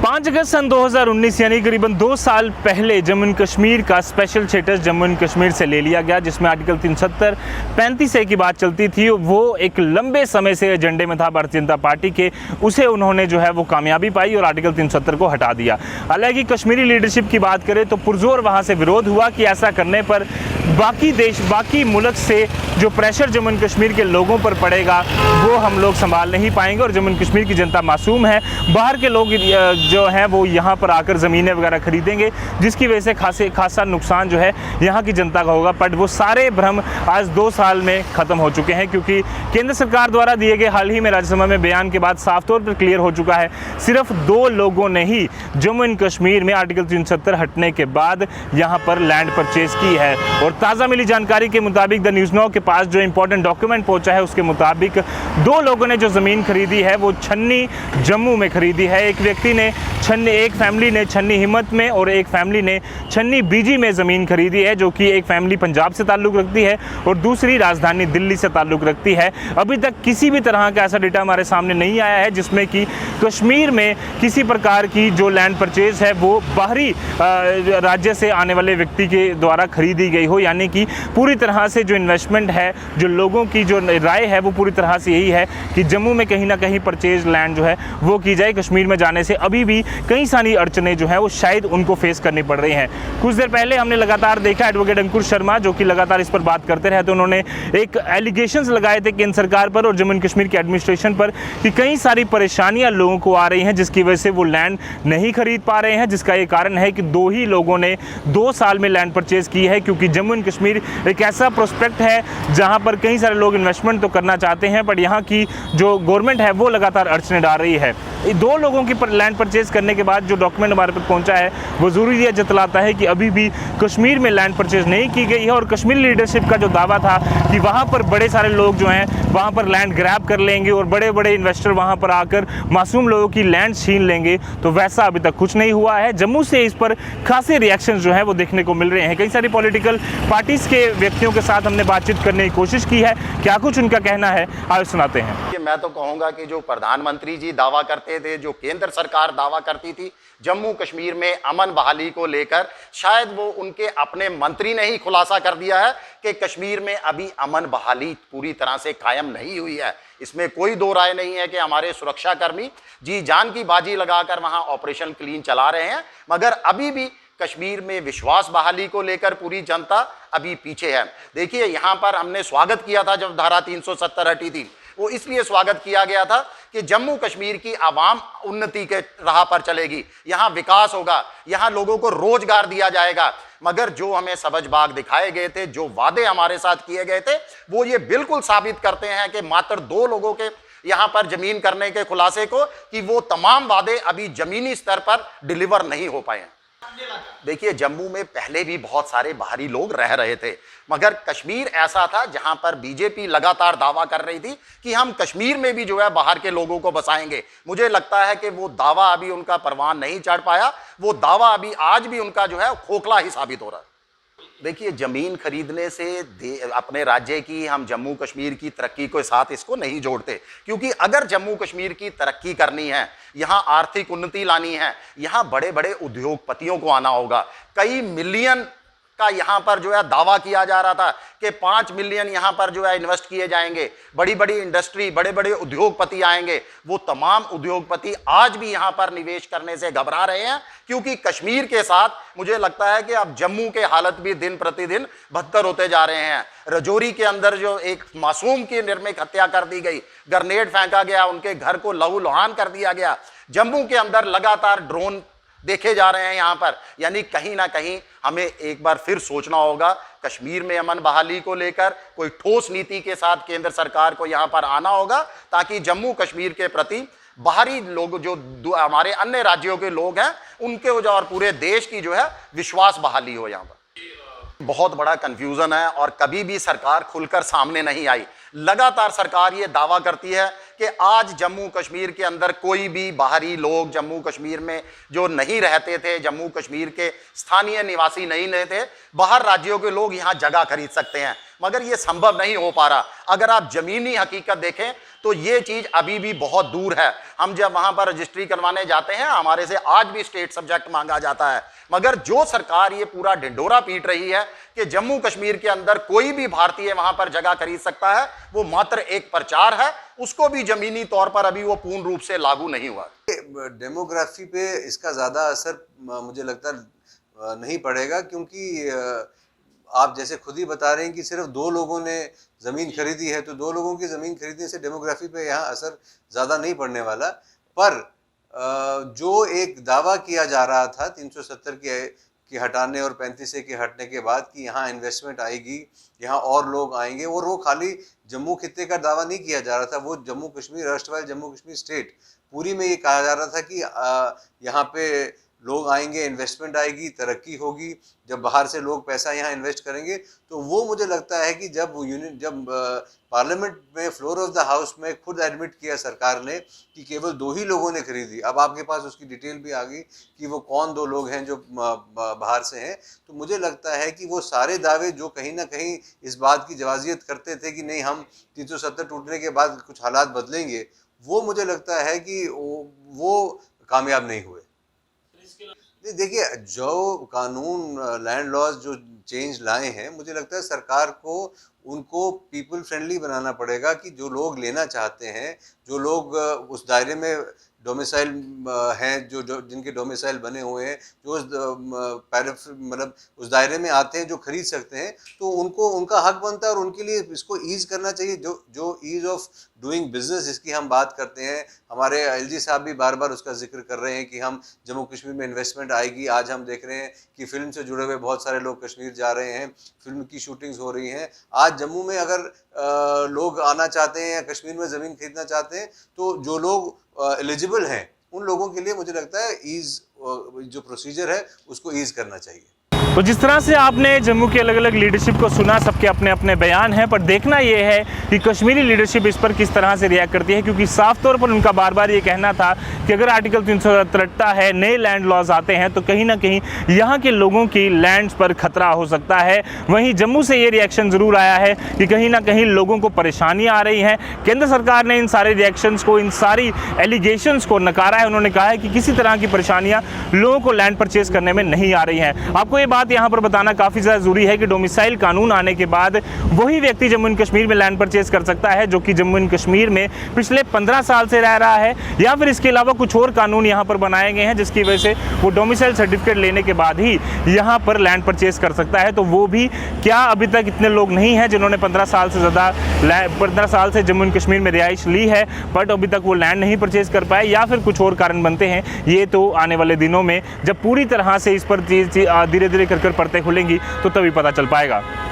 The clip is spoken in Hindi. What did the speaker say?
5 अगस्त सन 2019 यानी करीबन 2 साल पहले जम्मू एंड कश्मीर का special status Jammu and Kashmir से ले लिया गया, जिसमें आर्टिकल 370 35 की बात चलती थी। वो एक लंबे समय से एजेंडे में था भारतीय जनता पार्टी के, उसे उन्होंने जो है वो कामयाबी पाई और आर्टिकल 370 को हटा दिया। हालांकि कश्मीरी लीडरशिप की बात करें तो पुरजोर वहाँ से विरोध हुआ कि ऐसा करने पर बाकी मुल्क से जो प्रेशर जम्मू एंड कश्मीर के लोगों पर पड़ेगा वो हम लोग संभाल नहीं पाएंगे और जम्मू एंड कश्मीर की जनता मासूम है। बाहर के लोग जो हैं वो यहाँ पर आकर ज़मीनें वगैरह खरीदेंगे, जिसकी वजह से खासा नुकसान जो है यहाँ की जनता का होगा। बट वो सारे भ्रम आज 2 साल में ख़त्म हो चुके हैं, क्योंकि केंद्र सरकार द्वारा दिए गए हाल ही में राज्यसभा में बयान के बाद साफ तौर पर क्लियर हो चुका है। सिर्फ 2 लोगों ने ही जम्मू एंड कश्मीर में आर्टिकल 370 हटने के बाद यहाँ पर लैंड परचेज की है। और ताज़ा मिली जानकारी के मुताबिक द न्यूज़ नाउ के पास जो इंपॉर्टेंट डॉक्यूमेंट पहुंचा है उसके मुताबिक 2 लोगों ने जो ज़मीन खरीदी है वो छन्नी जम्मू में खरीदी है। एक फैमिली ने छन्नी हिम्मत में और एक फैमिली ने छन्नी बीजी में ज़मीन खरीदी है, जो कि एक फैमिली पंजाब से ताल्लुक़ रखती है और दूसरी राजधानी दिल्ली से ताल्लुक़ रखती है। अभी तक किसी भी तरह का ऐसा डेटा हमारे सामने नहीं आया है जिसमें कि कश्मीर में किसी प्रकार की जो लैंड परचेज है वो बाहरी राज्य से आने वाले व्यक्ति के द्वारा खरीदी गई हो। यानी कि पूरी तरह से जो इन्वेस्टमेंट है, जो लोगों की जो राय है वो पूरी तरह से यही है कि जम्मू में कहीं ना कहीं परचेज लैंड जो है वो की जाए। कश्मीर में जाने से अभी भी कई सारी अड़चनें जो है वो शायद उनको फेस करनी पड़ रही हैं। कुछ देर पहले हमने लगातार देखा एडवोकेट अंकुर शर्मा जो कि लगातार इस पर बात करते रहे, तो उन्होंने एक एलिगेशंस लगाए थे केंद्र सरकार पर और जम्मू एंड कश्मीर की एडमिनिस्ट्रेशन पर कि कई सारी परेशानियां लोगों को आ रही हैं, जिसकी वजह से वो लैंड नहीं खरीद पा रहे हैं। जिसका ये कारण है कि 2 ही लोगों ने 2 साल में लैंड परचेज की है, क्योंकि जम्मू एंड कश्मीर एक ऐसा प्रोस्पेक्ट है जहां पर कई सारे लोग इन्वेस्टमेंट तो करना चाहते हैं, बट यहाँ की जो गवर्नमेंट है वो लगातार अड़चनें डाल रही है। 2 लोगों की लैंड परचेज करने के बाद जो डॉक्यूमेंट हमारे पास पहुंचा है वो ज़रूरी यह जतलाता है कि अभी भी कश्मीर में लैंड परचेज नहीं की गई है। और कश्मीरी लीडरशिप का जो दावा था कि वहाँ पर बड़े सारे लोग जो हैं वहाँ पर लैंड ग्रैब कर लेंगे और बड़े बड़े इन्वेस्टर वहाँ पर आकर मासूम लोगों की लैंड छीन लेंगे, तो वैसा अभी तक कुछ नहीं हुआ है। जम्मू से इस पर खासे रिएक्शन जो है वो देखने को मिल रहे हैं। कई सारी पॉलिटिकल पार्टीज़ के व्यक्तियों के साथ हमने बातचीत करने की कोशिश की है, क्या कुछ उनका कहना है आइए सुनाते हैं। मैं तो कहूँगा कि जो प्रधानमंत्री जी दावा करते थे, जो केंद्र सरकार दावा करती थी जम्मू कश्मीर में अमन बहाली को लेकर, शायद वो उनके अपने मंत्री ने ही खुलासा कर दिया है कि कश्मीर में अभी अमन बहाली पूरी तरह से कायम नहीं हुई है। इसमें कोई 2 राय नहीं है कि हमारे सुरक्षाकर्मी जी जान की बाजी लगाकर वहां ऑपरेशन क्लीन चला रहे हैं, मगर अभी भी कश्मीर में विश्वास बहाली को लेकर पूरी जनता अभी पीछे है। देखिए, यहाँ पर हमने स्वागत किया था जब धारा 370 हटी थी, वो इसलिए स्वागत किया गया था कि जम्मू कश्मीर की आवाम उन्नति के राह पर चलेगी, यहाँ विकास होगा, यहाँ लोगों को रोजगार दिया जाएगा। मगर जो हमें सबज-बाग दिखाए गए थे, जो वादे हमारे साथ किए गए थे, वो ये बिल्कुल साबित करते हैं कि मात्र 2 लोगों के यहाँ पर जमीन करने के खुलासे को कि वो तमाम वादे अभी जमीनी स्तर पर डिलीवर नहीं हो पाए हैं। देखिए, जम्मू में पहले भी बहुत सारे बाहरी लोग रह रहे थे, मगर कश्मीर ऐसा था जहां पर बीजेपी लगातार दावा कर रही थी कि हम कश्मीर में भी जो है बाहर के लोगों को बसाएंगे। मुझे लगता है कि वो दावा अभी उनका परवान नहीं चढ़ पाया, वो दावा अभी आज भी उनका जो है खोखला ही साबित हो रहा है। देखिए, जमीन खरीदने से अपने राज्य की, हम जम्मू कश्मीर की तरक्की के साथ इसको नहीं जोड़ते, क्योंकि अगर जम्मू कश्मीर की तरक्की करनी है, यहाँ आर्थिक उन्नति लानी है, यहाँ बड़े बड़े उद्योगपतियों को आना होगा। कई मिलियन का यहाँ पर जो है दावा किया जा रहा था कि 5 मिलियन यहाँ पर जो है इन्वेस्ट किए जाएंगे, बड़ी बड़ी इंडस्ट्री, बड़े बड़े उद्योगपति आएंगे। वो तमाम उद्योगपति आज भी यहाँ पर निवेश करने से घबरा रहे हैं, क्योंकि कश्मीर के साथ मुझे लगता है कि अब जम्मू के हालत भी दिन प्रतिदिन बदतर होते जा रहे हैं। रजौरी के अंदर जो एक मासूम की निर्मम हत्या कर दी गई, ग्रेनेड फेंका गया, उनके घर को लहूलुहान कर दिया गया। जम्मू के अंदर लगातार ड्रोन देखे जा रहे हैं यहाँ पर, यानी कहीं ना कहीं हमें एक बार फिर सोचना होगा। कश्मीर में अमन बहाली को लेकर कोई ठोस नीति के साथ केंद्र सरकार को यहाँ पर आना होगा, ताकि जम्मू कश्मीर के प्रति बाहरी लोग जो हमारे अन्य राज्यों के लोग हैं उनके और पूरे देश की जो है विश्वास बहाली हो। यहाँ पर बहुत बड़ा कंफ्यूजन है और कभी भी सरकार खुलकर सामने नहीं आई। लगातार सरकार ये दावा करती है कि आज जम्मू कश्मीर के अंदर कोई भी बाहरी लोग जम्मू कश्मीर में जो नहीं रहते थे, जम्मू कश्मीर के स्थानीय निवासी नहीं रहते, बाहर राज्यों के लोग यहाँ जगह खरीद सकते हैं, मगर ये संभव नहीं हो पा रहा। अगर आप जमीनी हकीकत देखें तो ये चीज अभी भी बहुत दूर है। हम जब वहां पर रजिस्ट्री करवाने जाते हैं, हमारे से आज भी स्टेट सब्जेक्ट मांगा जाता है। मगर जो सरकार ये पूरा ढिंढोरा पीट रही है कि जम्मू कश्मीर के अंदर कोई भी भारतीय वहां पर जगह खरीद सकता है, वो मात्र एक प्रचार है, उसको भी जमीनी तौर पर अभी वो पूर्ण रूप से लागू नहीं हुआ। डेमोग्राफी पे इसका ज़्यादा असर मुझे लगता नहीं पड़ेगा, क्योंकि आप जैसे खुद ही बता रहे हैं कि सिर्फ 2 लोगों ने ज़मीन खरीदी है, तो 2 लोगों की ज़मीन खरीदने से डेमोग्राफी पे यहाँ असर ज़्यादा नहीं पड़ने वाला। पर जो एक दावा किया जा रहा था 370 के हटाने और 35A के हटने के बाद कि यहाँ इन्वेस्टमेंट आएगी, यहाँ और लोग आएंगे, और वो खाली जम्मू खित्ते का दावा नहीं किया जा रहा था, वो जम्मू कश्मीर, राष्ट्रवाद जम्मू कश्मीर स्टेट पूरी में ये कहा जा रहा था कि यहाँ पे लोग आएंगे, इन्वेस्टमेंट आएगी, तरक्की होगी, जब बाहर से लोग पैसा यहाँ इन्वेस्ट करेंगे। तो वो मुझे लगता है कि जब पार्लियामेंट में फ्लोर ऑफ द हाउस में खुद एडमिट किया सरकार ने कि केवल 2 ही लोगों ने खरीदी, अब आपके पास उसकी डिटेल भी आ गई कि वो कौन 2 लोग हैं जो बाहर से हैं, तो मुझे लगता है कि वो सारे दावे जो कहीं ना कहीं इस बात की जवाजियत करते थे कि नहीं हम 370 टूटने के बाद कुछ हालात बदलेंगे, वो मुझे लगता है कि वो कामयाब नहीं हुए। देखिए, जो कानून लैंड लॉज जो चेंज लाए हैं, मुझे लगता है सरकार को उनको पीपल फ्रेंडली बनाना पड़ेगा कि जो लोग लेना चाहते हैं, जो लोग उस दायरे में डोमिसाइल हैं, जो जिनके डोमिसाइल बने हुए हैं, जो मतलब उस दायरे में आते हैं, जो खरीद सकते हैं, तो उनको उनका हक बनता है और उनके लिए इसको ईज करना चाहिए। जो ईज ऑफ डूइंग बिजनेस जिसकी हम बात करते हैं, हमारे एलजी साहब भी बार बार उसका जिक्र कर रहे हैं कि हम जम्मू कश्मीर में इन्वेस्टमेंट आएगी। आज हम देख रहे हैं कि फिल्म से जुड़े हुए बहुत सारे लोग कश्मीर जा रहे हैं, फिल्म की शूटिंग्स हो रही हैं। आज जम्मू में अगर लोग आना चाहते हैं या कश्मीर में ज़मीन खरीदना चाहते हैं, तो जो लोग एलिजिबल हैं उन लोगों के लिए मुझे लगता है ईज जो प्रोसीजर है उसको ईज करना चाहिए। तो जिस तरह से आपने जम्मू की अलग अलग लीडरशिप को सुना, सबके अपने अपने बयान हैं, पर देखना ये है कि कश्मीरी लीडरशिप इस पर किस तरह से रिएक्ट करती है, क्योंकि साफ तौर पर उनका बार बार ये कहना था कि अगर आर्टिकल 370 है, नए लैंड लॉज आते हैं, तो कहीं ना कहीं यहाँ के लोगों की लैंड्स पर खतरा हो सकता है। वहीं जम्मू से ये रिएक्शन ज़रूर आया है कि कहीं ना कहीं लोगों को परेशानी आ रही है। केंद्र सरकार ने इन सारे रिएक्शंस को, इन सारी एलिगेशंस को नकारा है। उन्होंने कहा है कि किसी तरह की परेशानियाँ लोगों को लैंड परचेज करने में नहीं आ रही हैं। आपको ये बात यहाँ पर बताना काफ़ी ज़्यादा ज़रूरी है कि डोमिसाइल कानून आने के बाद वही व्यक्ति जम्मू एंड कश्मीर में लैंड परचेज कर सकता है जो कि जम्मू एंड कश्मीर में पिछले 15 साल से रह रहा है, या फिर इसके अलावा कुछ और कानून यहाँ पर बनाए गए हैं जिसकी वजह से वो डोमिसाइल सर्टिफिकेट लेने के बाद ही यहाँ पर लैंड परचेज कर सकता है। तो वो भी क्या अभी तक इतने लोग नहीं हैं जिन्होंने 15 साल से ज़्यादा 15 साल से जम्मू एंड कश्मीर में रिहाइश ली है, बट अभी तक वो लैंड नहीं परचेज कर पाए, या फिर कुछ और कारण बनते हैं। ये तो आने वाले दिनों में जब पूरी तरह से इस पर धीरे धीरे कर परतें खुलेंगी तो तभी पता चल पाएगा।